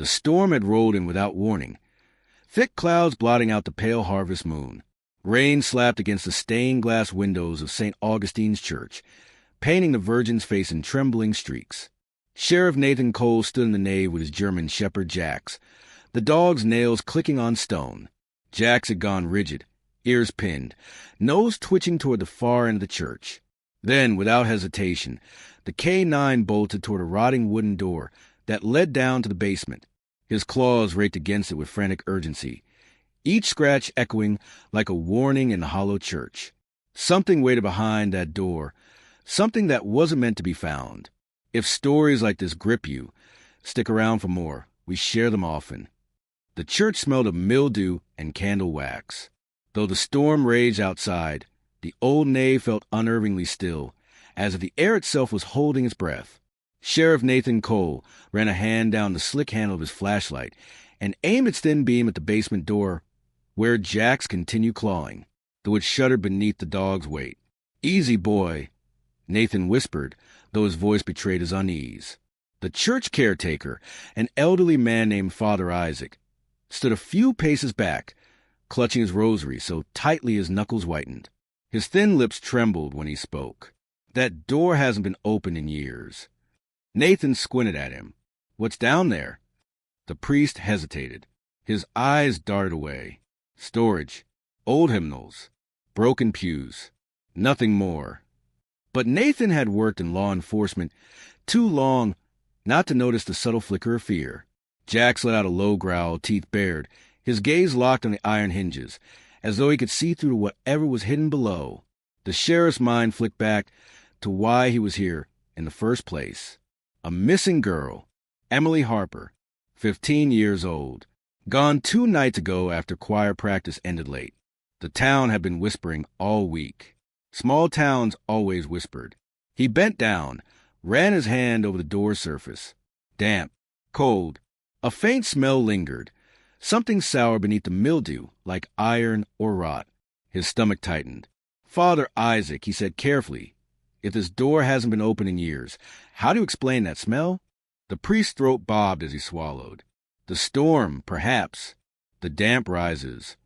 The storm had rolled in without warning, thick clouds blotting out the pale harvest moon. Rain slapped against the stained-glass windows of St. Augustine's Church, painting the Virgin's face in trembling streaks. Sheriff Nathan Cole stood in the nave with his German shepherd Jax, the dog's nails clicking on stone. Jax had gone rigid, ears pinned, nose twitching toward the far end of the church. Then, without hesitation, the K9 bolted toward a rotting wooden door that led down to the basement. His claws raked against it with frantic urgency, each scratch echoing like a warning in the hollow church. Something waited behind that door, something that wasn't meant to be found. If stories like this grip you, stick around for more. We share them often. The church smelled of mildew and candle wax. Though the storm raged outside, the old nave felt unnervingly still, as if the air itself was holding its breath. Sheriff Nathan Cole ran a hand down the slick handle of his flashlight and aimed its thin beam at the basement door, where Jax continued clawing, though it shuddered beneath the dog's weight. "Easy, boy," Nathan whispered, though his voice betrayed his unease. The church caretaker, an elderly man named Father Isaac, stood a few paces back, clutching his rosary so tightly his knuckles whitened. His thin lips trembled when he spoke. "That door hasn't been opened in years." Nathan squinted at him. "What's down there?" The priest hesitated. His eyes darted away. Storage, old hymnals, broken pews, nothing more. But Nathan had worked in law enforcement too long not to notice the subtle flicker of fear. Jax let out a low growl, teeth bared, his gaze locked on the iron hinges, as though he could see through to whatever was hidden below. The sheriff's mind flicked back to why he was here in the first place. A missing girl, Emily Harper, 15 years old, gone 2 nights ago after choir practice ended late. The town had been whispering all week. Small towns always whispered. He bent down, ran his hand over the door surface. Damp, cold, a faint smell lingered, something sour beneath the mildew, like iron or rot. His stomach tightened. "Father Isaac," he said carefully, "if this door hasn't been open in years, how do you explain that smell?" The priest's throat bobbed as he swallowed. "The storm, perhaps. The damp rises."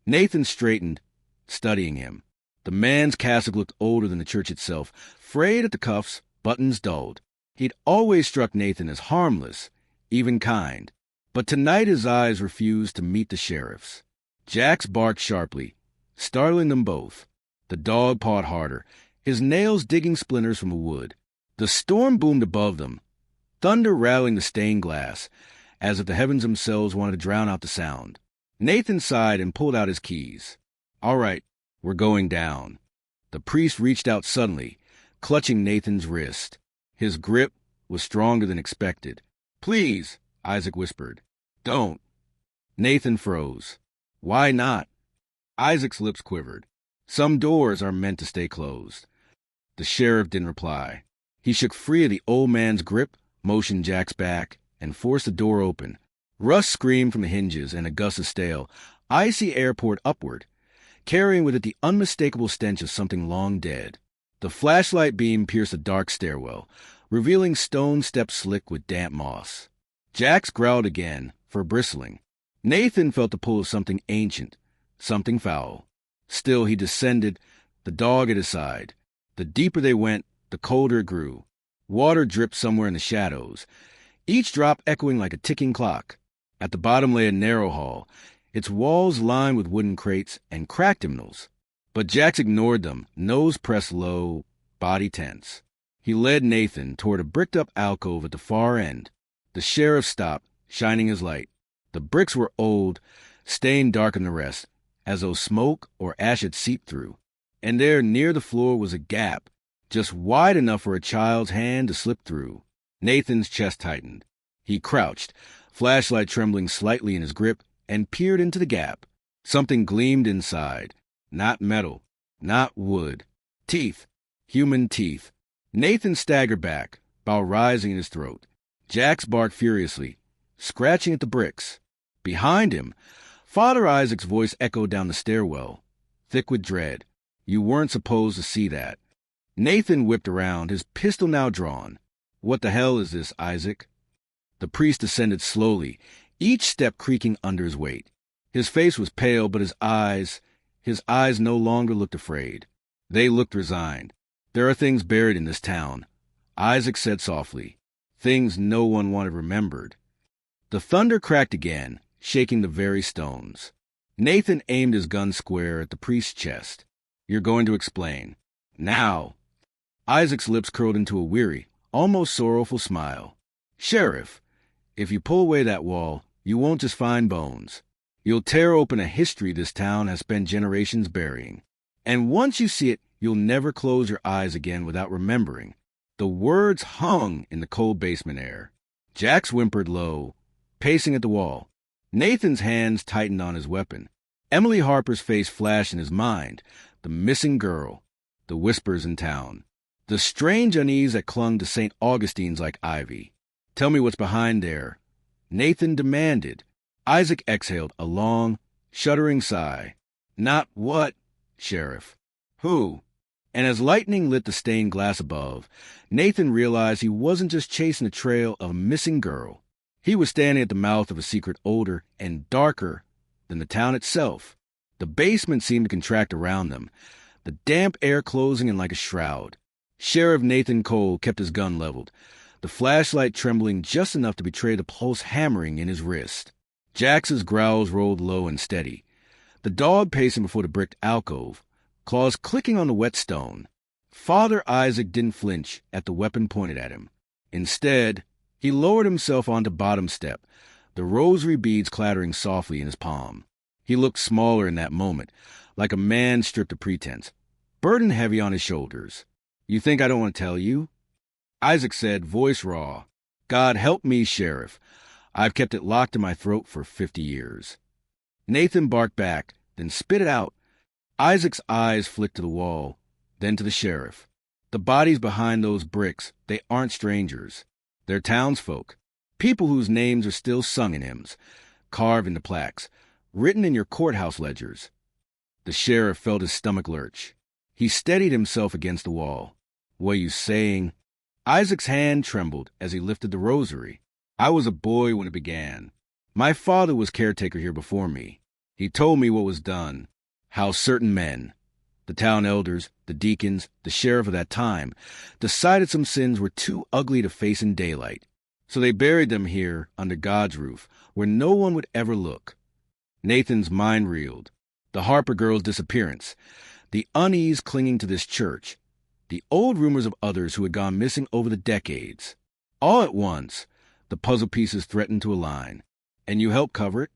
Nathan straightened, studying him. The man's cassock looked older than the church itself, frayed at the cuffs, buttons dulled. He'd always struck Nathan as harmless, even kind. But tonight his eyes refused to meet the sheriff's. Jax barked sharply, startling them both. The dog pawed harder, his nails digging splinters from the wood. The storm boomed above them, thunder rattling the stained glass, as if the heavens themselves wanted to drown out the sound. Nathan sighed and pulled out his keys. "All right, we're going down." The priest reached out suddenly, clutching Nathan's wrist. His grip was stronger than expected. "Please," Isaac whispered. "Don't." Nathan froze. "Why not?" Isaac's lips quivered. "Some doors are meant to stay closed." The sheriff didn't reply. He shook free of the old man's grip, motioned Jax back, and forced the door open. Rust screamed from the hinges, and a gust of stale, icy air poured upward, carrying with it the unmistakable stench of something long dead. The flashlight beam pierced the dark stairwell, revealing stone steps slick with damp moss. Jax growled again, for bristling. Nathan felt the pull of something ancient, something foul. Still he descended, the dog at his side. The deeper they went, the colder it grew. Water dripped somewhere in the shadows, each drop echoing like a ticking clock. At the bottom lay a narrow hall, its walls lined with wooden crates and cracked hymnals. But Jax ignored them, nose pressed low, body tense. He led Nathan toward a bricked-up alcove at the far end. The sheriff stopped, shining his light. The bricks were old, stained darker than the rest, as though smoke or ash had seeped through. And there, near the floor, was a gap, just wide enough for a child's hand to slip through. Nathan's chest tightened. He crouched, flashlight trembling slightly in his grip, and peered into the gap. Something gleamed inside. Not metal, not wood. Teeth. Human teeth. Nathan staggered back, bile rising in his throat. Jax barked furiously, scratching at the bricks. Behind him, Father Isaac's voice echoed down the stairwell, thick with dread. "You weren't supposed to see that." Nathan whipped around, his pistol now drawn. "What the hell is this, Isaac?" The priest descended slowly, each step creaking under his weight. His face was pale, but his eyes no longer looked afraid. They looked resigned. There are things buried in this town, Isaac said softly, things no one wanted remembered. The thunder cracked again, shaking the very stones. Nathan aimed his gun square at the priest's chest. You're going to explain. Now. Isaac's lips curled into a weary, almost sorrowful smile. Sheriff, if you pull away that wall, you won't just find bones. You'll tear open a history this town has spent generations burying. And once you see it, you'll never close your eyes again without remembering. The words hung in the cold basement air. Jax whimpered low, pacing at the wall. Nathan's hands tightened on his weapon. Emily Harper's face flashed in his mind. The missing girl. The whispers in town. The strange unease that clung to St. Augustine's like ivy. Tell me what's behind there. Nathan demanded. Isaac exhaled a long, shuddering sigh. Not what, Sheriff? Who? And as lightning lit the stained glass above, Nathan realized he wasn't just chasing a trail of a missing girl. He was standing at the mouth of a secret older and darker than the town itself. The basement seemed to contract around them, the damp air closing in like a shroud. Sheriff Nathan Cole kept his gun leveled, the flashlight trembling just enough to betray the pulse hammering in his wrist. Jax's growls rolled low and steady, the dog pacing before the bricked alcove, claws clicking on the wet stone. Father Isaac didn't flinch at the weapon pointed at him. Instead, he lowered himself onto bottom step, the rosary beads clattering softly in his palm. He looked smaller in that moment, like a man stripped of pretense, burden heavy on his shoulders. You think I don't want to tell you? Isaac said, voice raw. God help me, Sheriff. I've kept it locked in my throat for 50 years. Nathan barked back, then spit it out. Isaac's eyes flicked to the wall, then to the sheriff. The bodies behind those bricks, they aren't strangers. They're townsfolk, people whose names are still sung in hymns, carved into plaques, written in your courthouse ledgers. The sheriff felt his stomach lurch. He steadied himself against the wall. What are you saying? Isaac's hand trembled as he lifted the rosary. I was a boy when it began. My father was caretaker here before me. He told me what was done, how certain men, the town elders, the deacons, the sheriff of that time, decided some sins were too ugly to face in daylight. So they buried them here under God's roof, where no one would ever look. Nathan's mind reeled. The Harper girl's disappearance, the unease clinging to this church, the old rumors of others who had gone missing over the decades. All at once, the puzzle pieces threatened to align. And you helped cover it?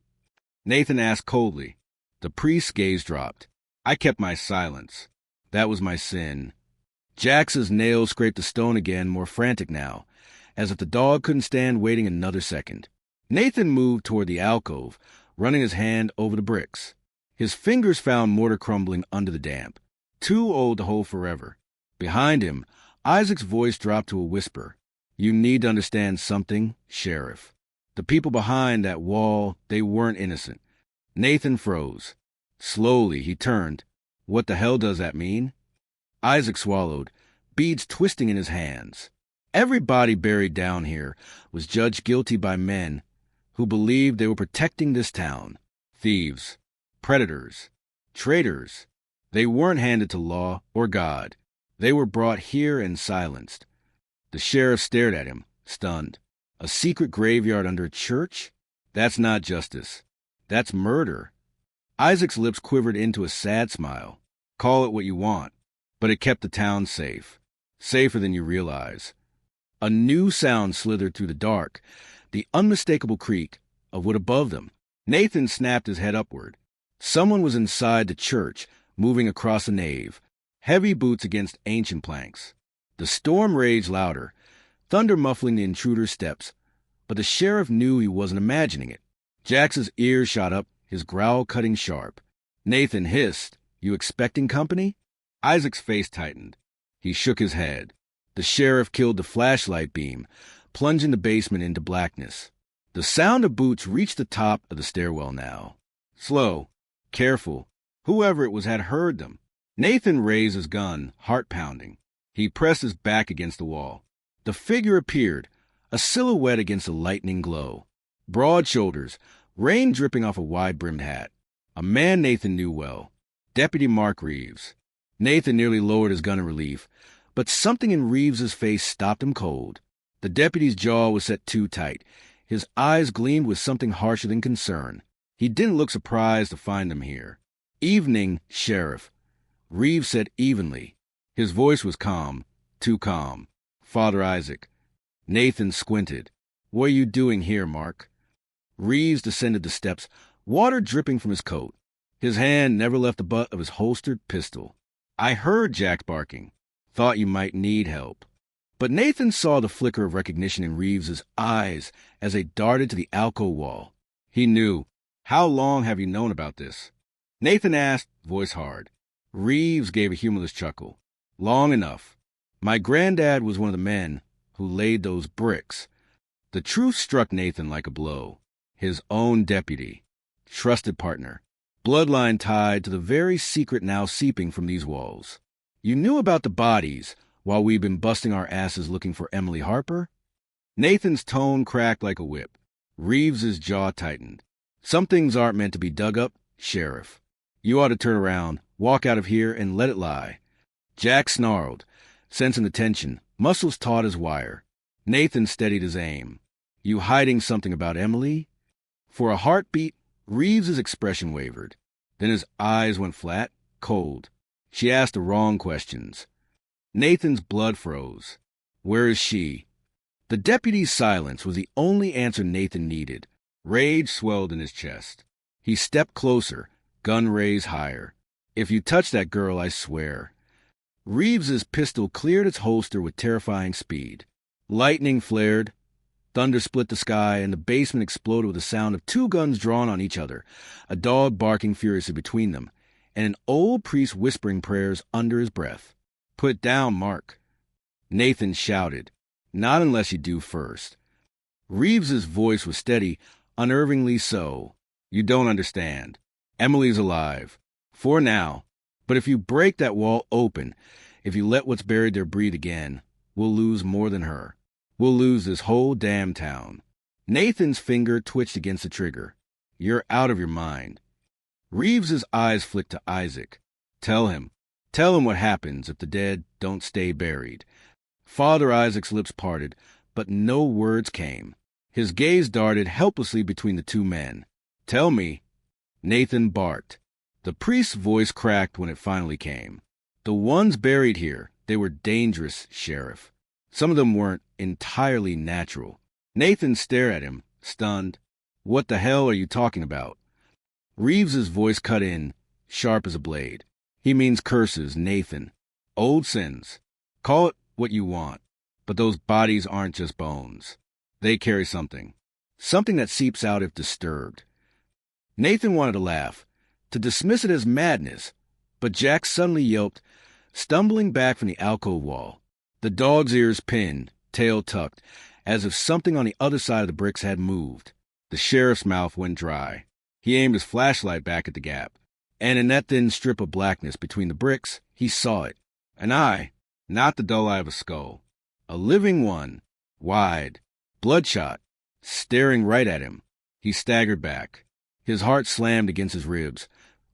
Nathan asked coldly. The priest's gaze dropped. I kept my silence. That was my sin. Jax's nails scraped the stone again, more frantic now, as if the dog couldn't stand waiting another second. Nathan moved toward the alcove, running his hand over the bricks. His fingers found mortar crumbling under the damp, too old to hold forever. Behind him, Isaac's voice dropped to a whisper. You need to understand something, Sheriff. The people behind that wall, they weren't innocent. Nathan froze. Slowly, he turned. What the hell does that mean? Isaac swallowed, beads twisting in his hands. Every body buried down here was judged guilty by men who believed they were protecting this town. Thieves, predators, traitors. They weren't handed to law or God. They were brought here and silenced. The sheriff stared at him, stunned. A secret graveyard under a church? That's not justice. That's murder. Isaac's lips quivered into a sad smile. Call it what you want, but it kept the town safe. Safer than you realize. A new sound slithered through the dark, the unmistakable creak of wood above them. Nathan snapped his head upward. Someone was inside the church, moving across the nave, heavy boots against ancient planks. The storm raged louder, thunder muffling the intruder's steps, but the sheriff knew he wasn't imagining it. Jax's ears shot up, his growl cutting sharp. Nathan hissed, You expecting company? Isaac's face tightened. He shook his head. The sheriff killed the flashlight beam, plunging the basement into blackness. The sound of boots reached the top of the stairwell now. Slow, careful. Whoever it was had heard them. Nathan raised his gun, heart pounding. He pressed his back against the wall. The figure appeared, a silhouette against a lightning glow. Broad shoulders, rain dripping off a wide-brimmed hat. A man Nathan knew well. Deputy Mark Reeves. Nathan nearly lowered his gun in relief, but something in Reeves's face stopped him cold. The deputy's jaw was set too tight. His eyes gleamed with something harsher than concern. He didn't look surprised to find him here. "Evening, Sheriff," Reeves said evenly. His voice was calm, too calm. "Father Isaac." Nathan squinted. "What are you doing here, Mark?" Reeves descended the steps, water dripping from his coat. His hand never left the butt of his holstered pistol. "I heard Jack barking. Thought you might need help." But Nathan saw the flicker of recognition in Reeves's eyes as they darted to the alcove wall. He knew. "How long have you known about this?" Nathan asked, voice hard. Reeves gave a humorless chuckle. "Long enough. My granddad was one of the men who laid those bricks." The truth struck Nathan like a blow. His own deputy, trusted partner, bloodline tied to the very secret now seeping from these walls. "You knew about the bodies while we've been busting our asses looking for Emily Harper?" Nathan's tone cracked like a whip. Reeves's jaw tightened. "Some things aren't meant to be dug up, Sheriff. You ought to turn around, walk out of here, and let it lie." Jack snarled, sensing the tension, muscles taut as wire. Nathan steadied his aim. "You hiding something about Emily?" For a heartbeat, Reeves's expression wavered. Then his eyes went flat, cold. She asked the wrong questions. Nathan's blood froze. "Where is she?" The deputy's silence was the only answer Nathan needed. Rage swelled in his chest. He stepped closer, gun raised higher. "If you touch that girl, I swear." Reeves's pistol cleared its holster with terrifying speed. Lightning flared. Thunder split the sky, and the basement exploded with the sound of two guns drawn on each other, a dog barking furiously between them, and an old priest whispering prayers under his breath. "Put it down, Mark." Nathan shouted. "Not unless you do first." Reeves's voice was steady, unnervingly so. "You don't understand. Emily's alive. For now. But if you break that wall open, if you let what's buried there breathe again, we'll lose more than her. We'll lose this whole damn town." Nathan's finger twitched against the trigger. "You're out of your mind." Reeves's eyes flicked to Isaac. Tell him what happens if the dead don't stay buried." Father Isaac's lips parted, but no words came. His gaze darted helplessly between the two men. "Tell me." Nathan barked. The priest's voice cracked when it finally came. "The ones buried here, they were dangerous, Sheriff. Some of them weren't entirely natural." Nathan stared at him, stunned. "What the hell are you talking about?" Reeves's voice cut in, sharp as a blade. "He means curses, Nathan. Old sins. Call it what you want. But those bodies aren't just bones. They carry something. Something that seeps out if disturbed." Nathan wanted to laugh, to dismiss it as madness, but Jack suddenly yelped, stumbling back from the alcove wall. The dog's ears pinned, tail tucked, as if something on the other side of the bricks had moved. The sheriff's mouth went dry. He aimed his flashlight back at the gap, and in that thin strip of blackness between the bricks, he saw it. An eye, not the dull eye of a skull. A living one, wide, bloodshot, staring right at him. He staggered back. His heart slammed against his ribs,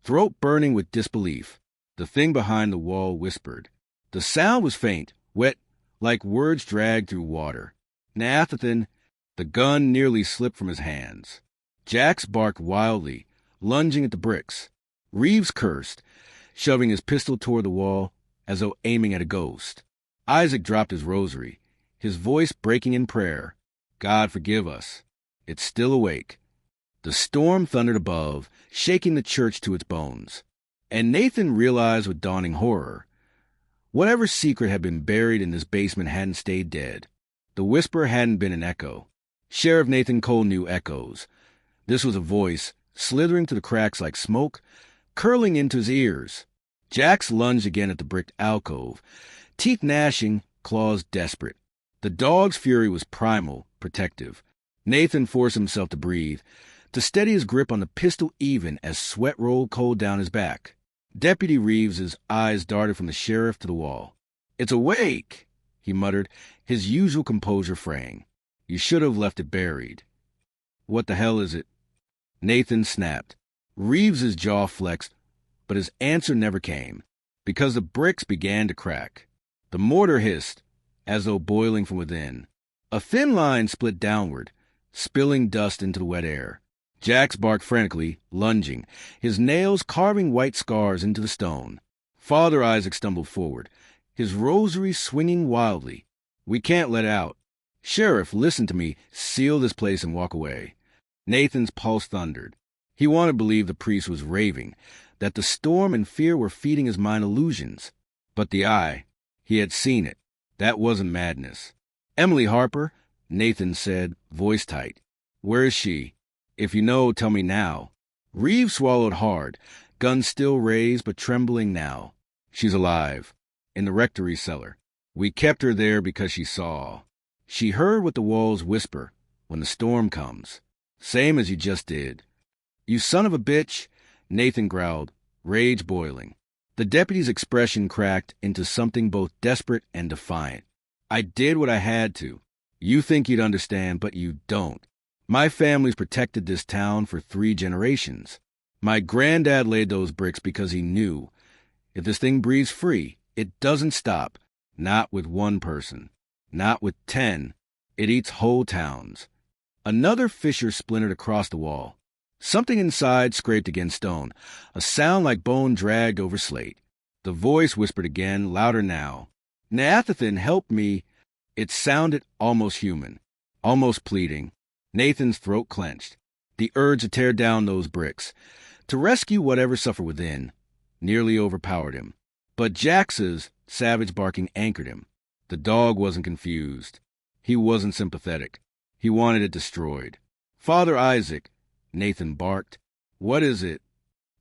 throat burning with disbelief. The thing behind the wall whispered. The sound was faint, wet, like words dragged through water. "Nathan." The gun nearly slipped from his hands. Jax barked wildly, lunging at the bricks. Reeves cursed, shoving his pistol toward the wall as though aiming at a ghost. Isaac dropped his rosary, his voice breaking in prayer. "God forgive us. It's still awake." The storm thundered above, shaking the church to its bones. And Nathan realized with dawning horror, whatever secret had been buried in this basement hadn't stayed dead. The whisper hadn't been an echo. Sheriff Nathan Cole knew echoes. This was a voice, slithering through the cracks like smoke, curling into his ears. Jax lunged again at the bricked alcove, teeth gnashing, claws desperate. The dog's fury was primal, protective. Nathan forced himself to breathe, to steady his grip on the pistol even as sweat rolled cold down his back. Deputy Reeves's eyes darted from the sheriff to the wall. "It's awake," he muttered, his usual composure fraying. You should have left it buried. What the hell is it? Nathan snapped. Reeves's jaw flexed, but his answer never came, because the bricks began to crack. The mortar hissed, as though boiling from within. A thin line split downward, spilling dust into the wet air. Jax barked frantically, lunging, his nails carving white scars into the stone. Father Isaac stumbled forward, his rosary swinging wildly. We can't let out. Sheriff, listen to me. Seal this place and walk away. Nathan's pulse thundered. He wanted to believe the priest was raving, that the storm and fear were feeding his mind illusions. But the eye, he had seen it. That wasn't madness. Emily Harper, Nathan said, voice tight. Where is she? If you know, tell me now. Reeves swallowed hard, gun still raised but trembling now. She's alive. In the rectory cellar. We kept her there because she saw. She heard what the walls whisper when the storm comes. Same as you just did. You son of a bitch, Nathan growled, rage boiling. The deputy's expression cracked into something both desperate and defiant. I did what I had to. You think you'd understand, but you don't. My family's protected this town for 3 generations. My granddad laid those bricks because he knew, if this thing breathes free, it doesn't stop. Not with one person. Not with 10. It eats whole towns. Another fissure splintered across the wall. Something inside scraped against stone, a sound like bone dragged over slate. The voice whispered again, louder now. Neathathan, help me. It sounded almost human, almost pleading. Nathan's throat clenched. The urge to tear down those bricks, to rescue whatever suffered within, nearly overpowered him. But Jax's savage barking anchored him. The dog wasn't confused. He wasn't sympathetic. He wanted it destroyed. Father Isaac, Nathan barked. What is it?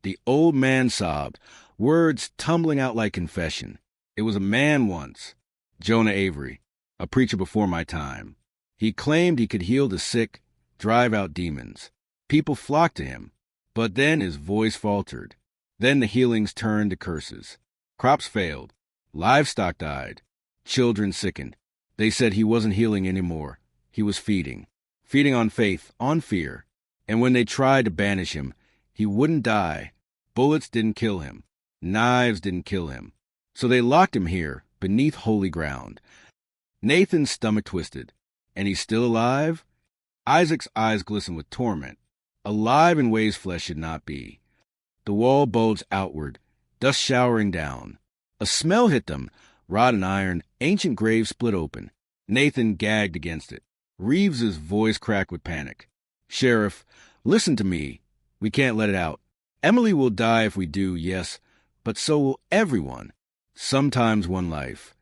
The old man sobbed, words tumbling out like confession. It was a man once, Jonah Avery, a preacher before my time. He claimed he could heal the sick, drive out demons. People flocked to him. But then his voice faltered. Then the healings turned to curses. Crops failed. Livestock died. Children sickened. They said he wasn't healing anymore. He was feeding. Feeding on faith, on fear. And when they tried to banish him, he wouldn't die. Bullets didn't kill him. Knives didn't kill him. So they locked him here, beneath holy ground. Nathan's stomach twisted. And he's still alive? Isaac's eyes glistened with torment. Alive in ways flesh should not be. The wall bulged outward, dust showering down. A smell hit them. Rod and iron, ancient grave split open. Nathan gagged against it. Reeves's voice cracked with panic. Sheriff, listen to me. We can't let it out. Emily will die if we do, yes, but so will everyone. Sometimes one life.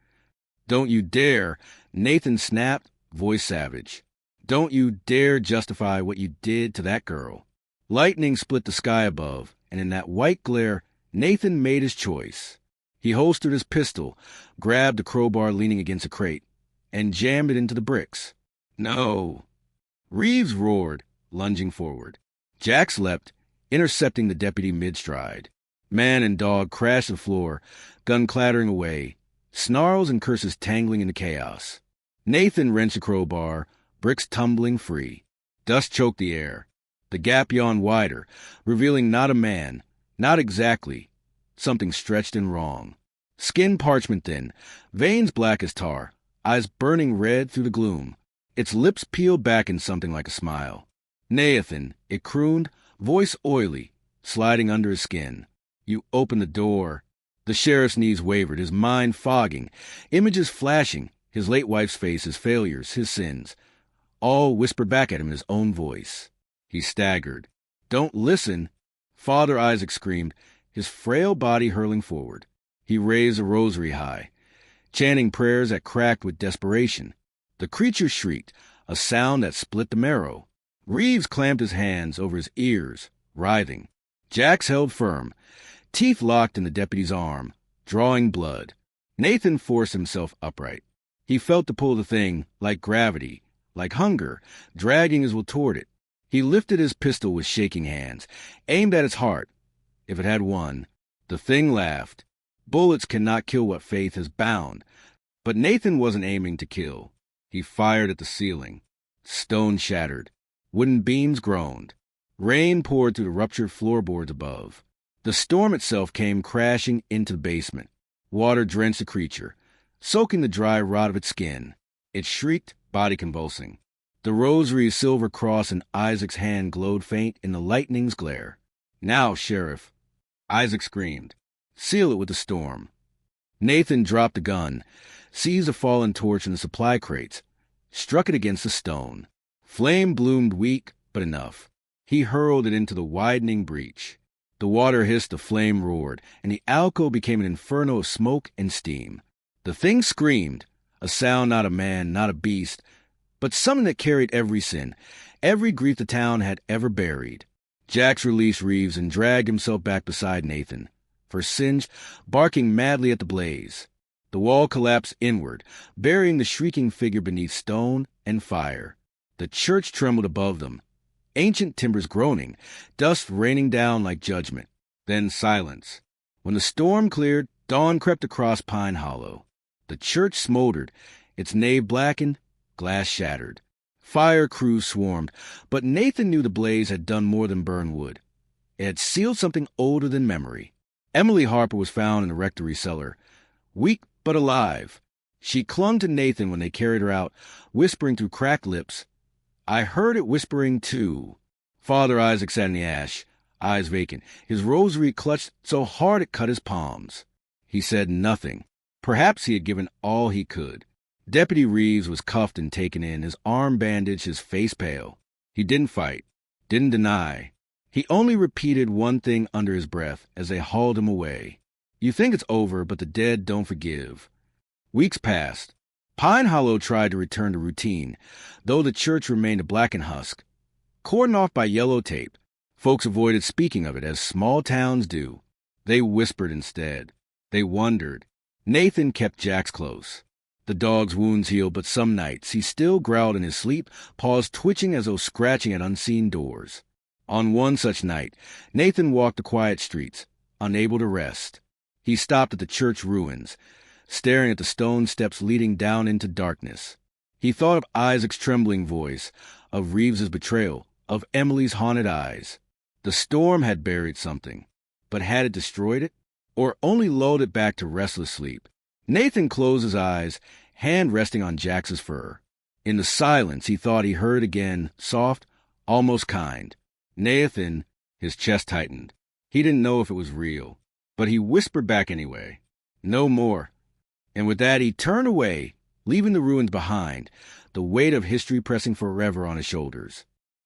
Don't you dare, Nathan snapped, voice savage. Don't you dare justify what you did to that girl. Lightning split the sky above, and in that white glare, Nathan made his choice. He holstered his pistol, grabbed a crowbar leaning against a crate, and jammed it into the bricks. No. Reeves roared, lunging forward. Jax leapt, intercepting the deputy mid-stride. Man and dog crashed to the floor, gun clattering away, snarls and curses tangling into chaos. Nathan wrenched the crowbar, bricks tumbling free. Dust choked the air. The gap yawned wider, revealing not a man, not exactly. Something stretched and wrong. Skin parchment thin, veins black as tar, eyes burning red through the gloom. Its lips peeled back in something like a smile. Neathan, it crooned, voice oily, sliding under his skin. You open the door. The sheriff's knees wavered, his mind fogging, images flashing, his late wife's face, his failures, his sins. All whispered back at him in his own voice. He staggered. Don't listen, Father Isaac screamed, his frail body hurling forward. He raised a rosary high, chanting prayers that cracked with desperation. The creature shrieked, a sound that split the marrow. Reeves clamped his hands over his ears, writhing. Jax held firm, teeth locked in the deputy's arm, drawing blood. Nathan forced himself upright. He felt the pull of the thing, like gravity, like hunger, dragging his will toward it. He lifted his pistol with shaking hands, aimed at its heart. If it had won, the thing laughed. Bullets cannot kill what faith has bound. But Nathan wasn't aiming to kill. He fired at the ceiling. Stone shattered. Wooden beams groaned. Rain poured through the ruptured floorboards above. The storm itself came crashing into the basement. Water drenched the creature, soaking the dry rot of its skin. It shrieked, body convulsing. The rosary's silver cross in Isaac's hand glowed faint in the lightning's glare. "Now, Sheriff," Isaac screamed. "Seal it with the storm." Nathan dropped the gun, seized a fallen torch in the supply crates, struck it against the stone. Flame bloomed weak, but enough. He hurled it into the widening breach. The water hissed, the flame roared, and the alcove became an inferno of smoke and steam. The thing screamed, a sound not a man, not a beast, but something that carried every sin, every grief the town had ever buried. Jax released Reeves and dragged himself back beside Nathan, for Singe barking madly at the blaze. The wall collapsed inward, burying the shrieking figure beneath stone and fire. The church trembled above them, ancient timbers groaning, dust raining down like judgment. Then silence. When the storm cleared, dawn crept across Pine Hollow. The church smoldered, its nave blackened, glass shattered. Fire crews swarmed, but Nathan knew the blaze had done more than burn wood. It had sealed something older than memory. Emily Harper was found in the rectory cellar, weak but alive. She clung to Nathan when they carried her out, whispering through cracked lips. I heard it whispering, too. Father Isaac sat in the ash, eyes vacant, his rosary clutched so hard it cut his palms. He said nothing. Perhaps he had given all he could. Deputy Reeves was cuffed and taken in, his arm bandaged, his face pale. He didn't fight, didn't deny. He only repeated one thing under his breath as they hauled him away. You think it's over, but the dead don't forgive. Weeks passed. Pine Hollow tried to return to routine, though the church remained a blackened husk. Cordoned off by yellow tape, folks avoided speaking of it as small towns do. They whispered instead. They wondered. Nathan kept Jax close. The dog's wounds healed, but some nights he still growled in his sleep, paws twitching as though scratching at unseen doors. On one such night, Nathan walked the quiet streets, unable to rest. He stopped at the church ruins, staring at the stone steps leading down into darkness. He thought of Isaac's trembling voice, of Reeves's betrayal, of Emily's haunted eyes. The storm had buried something, but had it destroyed it, or only lulled it back to restless sleep? Nathan closed his eyes, hand resting on Jax's fur. In the silence, he thought he heard again, soft, almost kind. Nathan, his chest tightened. He didn't know if it was real, but he whispered back anyway. No more. And with that, he turned away, leaving the ruins behind, the weight of history pressing forever on his shoulders.